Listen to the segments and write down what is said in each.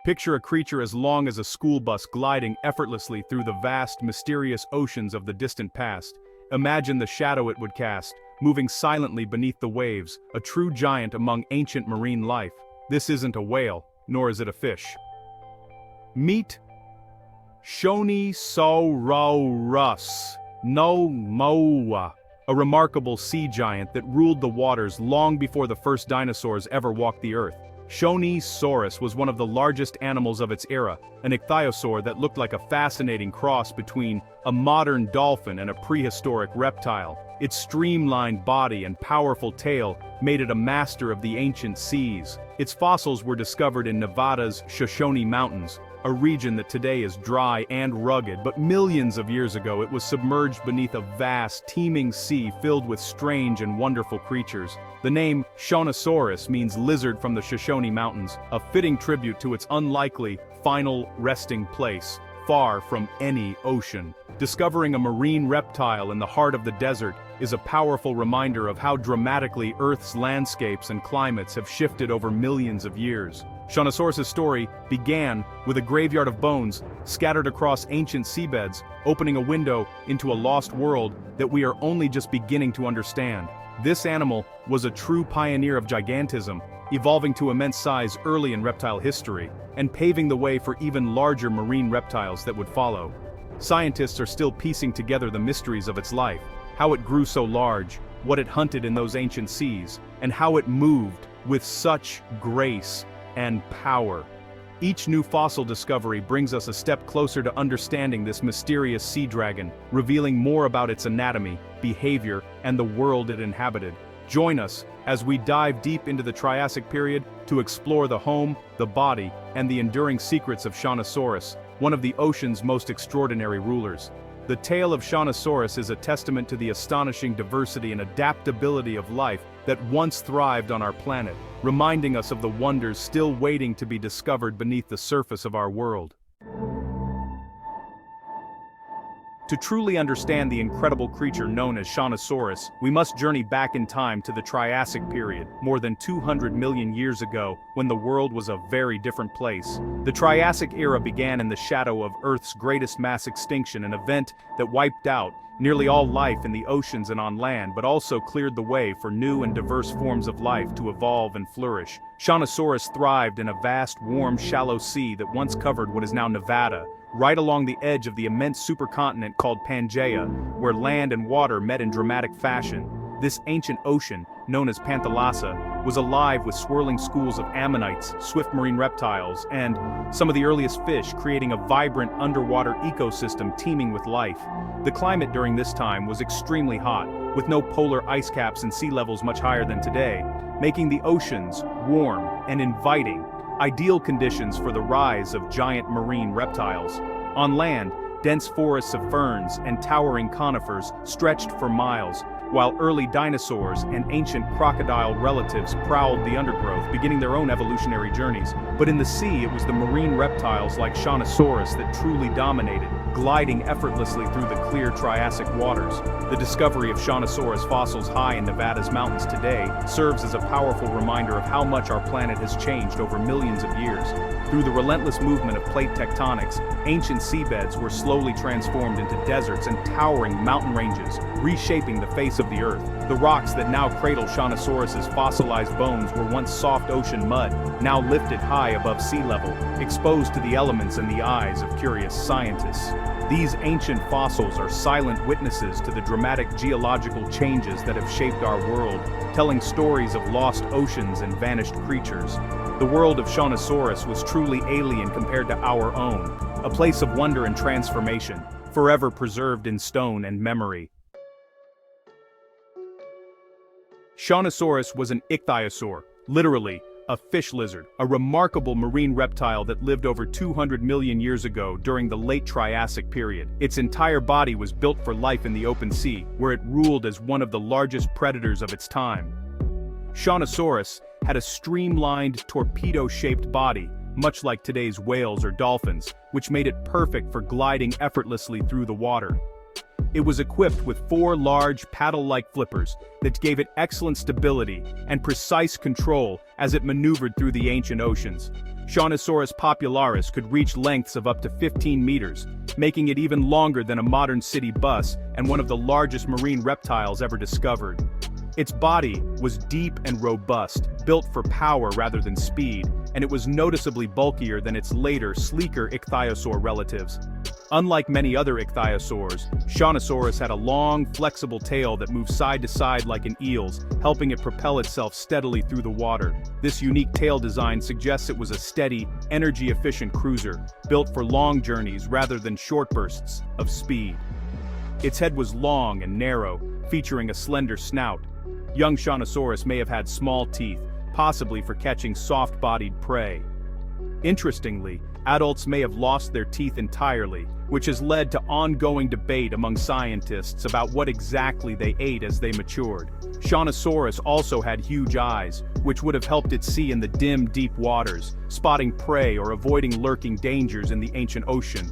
Picture a creature as long as a school bus gliding effortlessly through the vast, mysterious oceans of the distant past. Imagine the shadow it would cast, moving silently beneath the waves, a true giant among ancient marine life. This isn't a whale, nor is it a fish. Meet Shonisaurus no Moa, a remarkable sea giant that ruled the waters long before the first dinosaurs ever walked the earth. Shonisaurus was one of the largest animals of its era, an ichthyosaur that looked like a fascinating cross between a modern dolphin and a prehistoric reptile. Its streamlined body and powerful tail made it a master of the ancient seas. Its fossils were discovered in Nevada's Shoshone Mountains, a region that today is dry and rugged, but millions of years ago it was submerged beneath a vast, teeming sea filled with strange and wonderful creatures. The name Shonisaurus means lizard from the Shoshone Mountains, a fitting tribute to its unlikely, final resting place, far from any ocean. Discovering a marine reptile in the heart of the desert is a powerful reminder of how dramatically Earth's landscapes and climates have shifted over millions of years. Shonisaurus' story began with a graveyard of bones scattered across ancient seabeds, opening a window into a lost world that we are only just beginning to understand. This animal was a true pioneer of gigantism, evolving to immense size early in reptile history, and paving the way for even larger marine reptiles that would follow. Scientists are still piecing together the mysteries of its life, how it grew so large, what it hunted in those ancient seas, and how it moved with such grace and power. Each new fossil discovery brings us a step closer to understanding this mysterious sea dragon, revealing more about its anatomy, behavior, and the world it inhabited. Join us as we dive deep into the Triassic period to explore the home, the body, and the enduring secrets of Shonisaurus, one of the ocean's most extraordinary rulers. The tale of Shonisaurus is a testament to the astonishing diversity and adaptability of life that once thrived on our planet, reminding us of the wonders still waiting to be discovered beneath the surface of our world. To truly understand the incredible creature known as Shonisaurus, we must journey back in time to the Triassic period, more than 200 million years ago, when the world was a very different place. The Triassic era began in the shadow of Earth's greatest mass extinction, an event that wiped out nearly all life in the oceans and on land, but also cleared the way for new and diverse forms of life to evolve and flourish. Shonisaurus thrived in a vast, warm, shallow sea that once covered what is now Nevada, right along the edge of the immense supercontinent called Pangaea, where land and water met in dramatic fashion. This ancient ocean, known as Panthalassa, was alive with swirling schools of ammonites, swift marine reptiles, and some of the earliest fish, creating a vibrant underwater ecosystem teeming with life. The climate during this time was extremely hot, with no polar ice caps and sea levels much higher than today, making the oceans warm and inviting, ideal conditions for the rise of giant marine reptiles. On land, dense forests of ferns and towering conifers stretched for miles, while early dinosaurs and ancient crocodile relatives prowled the undergrowth, beginning their own evolutionary journeys. But in the sea, it was the marine reptiles like Shonisaurus that truly dominated, gliding effortlessly through the clear Triassic waters. The discovery of Shonisaurus fossils high in Nevada's mountains today serves as a powerful reminder of how much our planet has changed over millions of years. Through the relentless movement of plate tectonics, ancient seabeds were slowly transformed into deserts and towering mountain ranges, reshaping the face of the earth. The rocks that now cradle Shonisaurus's fossilized bones were once soft ocean mud, now lifted high above sea level, exposed to the elements and the eyes of curious scientists. These ancient fossils are silent witnesses to the dramatic geological changes that have shaped our world, telling stories of lost oceans and vanished creatures. The world of Shonisaurus was truly alien compared to our own, a place of wonder and transformation, forever preserved in stone and memory. Shonisaurus was an ichthyosaur, literally, a fish lizard, a remarkable marine reptile that lived over 200 million years ago during the late Triassic period. Its entire body was built for life in the open sea, where it ruled as one of the largest predators of its time. Shonisaurus had a streamlined, torpedo-shaped body, much like today's whales or dolphins, which made it perfect for gliding effortlessly through the water. It was equipped with 4 large paddle-like flippers that gave it excellent stability and precise control as it maneuvered through the ancient oceans. Shonisaurus popularis could reach lengths of up to 15 meters, making it even longer than a modern city bus and one of the largest marine reptiles ever discovered. Its body was deep and robust, built for power rather than speed, and it was noticeably bulkier than its later, sleeker ichthyosaur relatives. Unlike many other ichthyosaurs, Shonisaurus had a long, flexible tail that moved side to side like an eel's, helping it propel itself steadily through the water. This unique tail design suggests it was a steady, energy-efficient cruiser, built for long journeys rather than short bursts of speed. Its head was long and narrow, featuring a slender snout. Young Shonisaurus may have had small teeth, possibly for catching soft-bodied prey. Interestingly, adults may have lost their teeth entirely, which has led to ongoing debate among scientists about what exactly they ate as they matured. Shonisaurus also had huge eyes, which would have helped it see in the dim, deep waters, spotting prey or avoiding lurking dangers in the ancient ocean.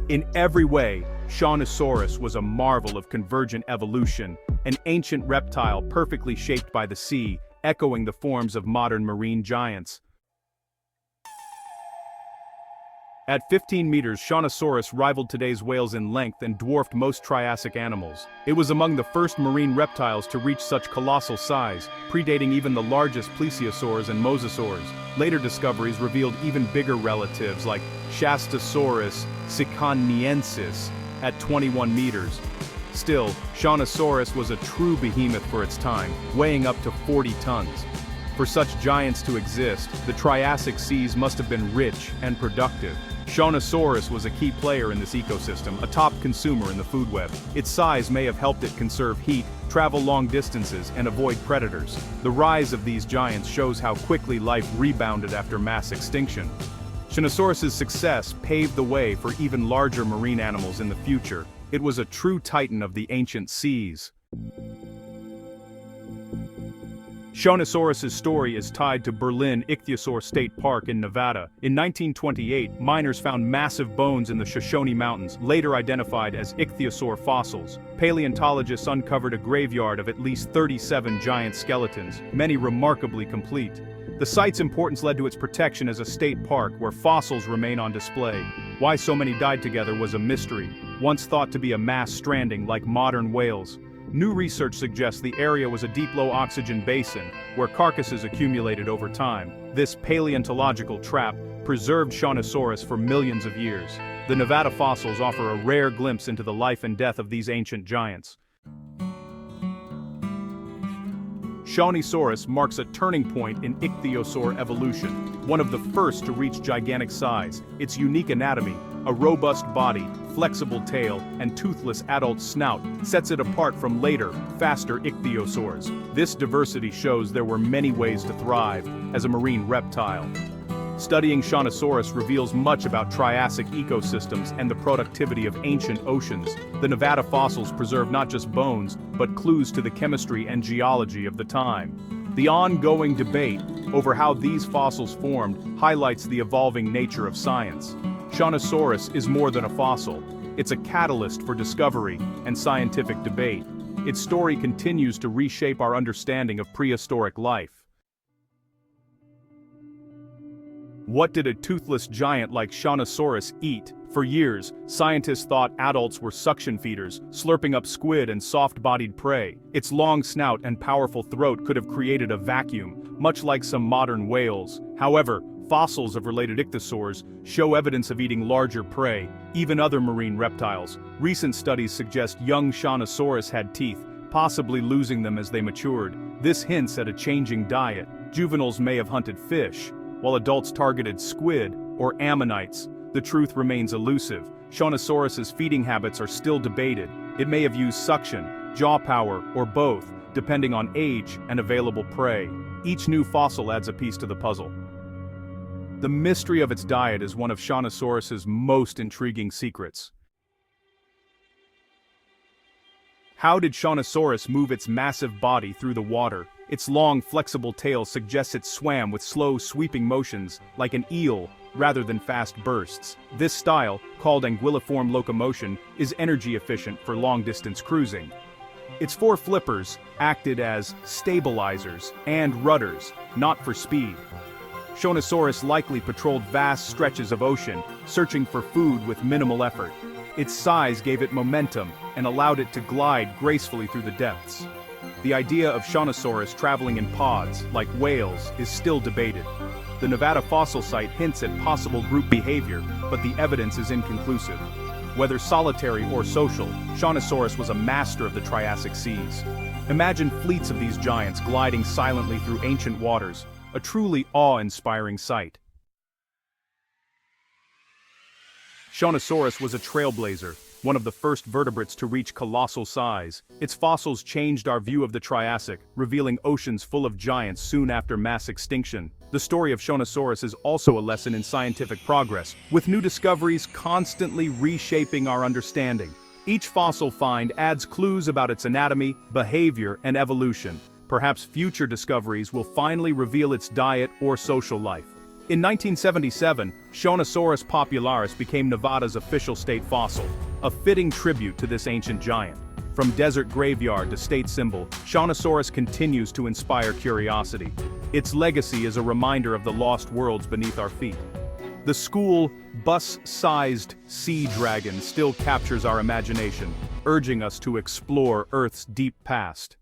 In every way, Shonisaurus was a marvel of convergent evolution, an ancient reptile perfectly shaped by the sea, echoing the forms of modern marine giants. At 15 meters, Shonisaurus rivaled today's whales in length and dwarfed most Triassic animals. It was among the first marine reptiles to reach such colossal size, predating even the largest plesiosaurs and mosasaurs. Later discoveries revealed even bigger relatives like Shonisaurus siconniensis at 21 meters. Still, Shonisaurus was a true behemoth for its time, weighing up to 40 tons. For such giants to exist, the Triassic seas must have been rich and productive. Shonisaurus was a key player in this ecosystem, a top consumer in the food web. Its size may have helped it conserve heat, travel long distances, and avoid predators. The rise of these giants shows how quickly life rebounded after mass extinction. Shonisaurus's success paved the way for even larger marine animals in the future. It was a true titan of the ancient seas. Shonisaurus's story is tied to Berlin Ichthyosaur State Park in Nevada. In 1928, miners found massive bones in the Shoshone Mountains, later identified as ichthyosaur fossils. Paleontologists uncovered a graveyard of at least 37 giant skeletons, many remarkably complete. The site's importance led to its protection as a state park where fossils remain on display. Why so many died together was a mystery, once thought to be a mass stranding like modern whales. New research suggests the area was a deep low-oxygen basin, where carcasses accumulated over time. This paleontological trap preserved Shonisaurus for millions of years. The Nevada fossils offer a rare glimpse into the life and death of these ancient giants. Shonisaurus marks a turning point in ichthyosaur evolution, one of the first to reach gigantic size. Its unique anatomy, a robust body, flexible tail, and toothless adult snout sets it apart from later, faster ichthyosaurs. This diversity shows there were many ways to thrive as a marine reptile. Studying Shonisaurus reveals much about Triassic ecosystems and the productivity of ancient oceans. The Nevada fossils preserve not just bones, but clues to the chemistry and geology of the time. The ongoing debate over how these fossils formed highlights the evolving nature of science. Shonisaurus is more than a fossil. It's a catalyst for discovery and scientific debate. Its story continues to reshape our understanding of prehistoric life. What did a toothless giant like Shonisaurus eat? For years, scientists thought adults were suction feeders, slurping up squid and soft-bodied prey. Its long snout and powerful throat could have created a vacuum, much like some modern whales. However, fossils of related ichthyosaurs show evidence of eating larger prey, even other marine reptiles. Recent studies suggest young Shonisaurus had teeth, possibly losing them as they matured. This hints at a changing diet. Juveniles may have hunted fish, while adults targeted squid or ammonites. The truth remains elusive. Shonisaurus's feeding habits are still debated. It may have used suction, jaw power, or both, depending on age and available prey. Each new fossil adds a piece to the puzzle. The mystery of its diet is one of Shonisaurus's most intriguing secrets. How did Shonisaurus move its massive body through the water? Its long, flexible tail suggests it swam with slow, sweeping motions, like an eel, rather than fast bursts. This style, called anguilliform locomotion, is energy efficient for long-distance cruising. Its four flippers acted as stabilizers and rudders, not for speed. Shonisaurus likely patrolled vast stretches of ocean, searching for food with minimal effort. Its size gave it momentum and allowed it to glide gracefully through the depths. The idea of Shonisaurus traveling in pods, like whales, is still debated. The Nevada fossil site hints at possible group behavior, but the evidence is inconclusive. Whether solitary or social, Shonisaurus was a master of the Triassic seas. Imagine fleets of these giants gliding silently through ancient waters, a truly awe-inspiring sight. Shonisaurus was a trailblazer, one of the first vertebrates to reach colossal size. Its fossils changed our view of the Triassic, revealing oceans full of giants soon after mass extinction. The story of Shonisaurus is also a lesson in scientific progress, with new discoveries constantly reshaping our understanding. Each fossil find adds clues about its anatomy, behavior, and evolution. Perhaps future discoveries will finally reveal its diet or social life. In 1977, Shonisaurus popularis became Nevada's official state fossil, a fitting tribute to this ancient giant. From desert graveyard to state symbol, Shonisaurus continues to inspire curiosity. Its legacy is a reminder of the lost worlds beneath our feet. The school, bus-sized sea dragon still captures our imagination, urging us to explore Earth's deep past.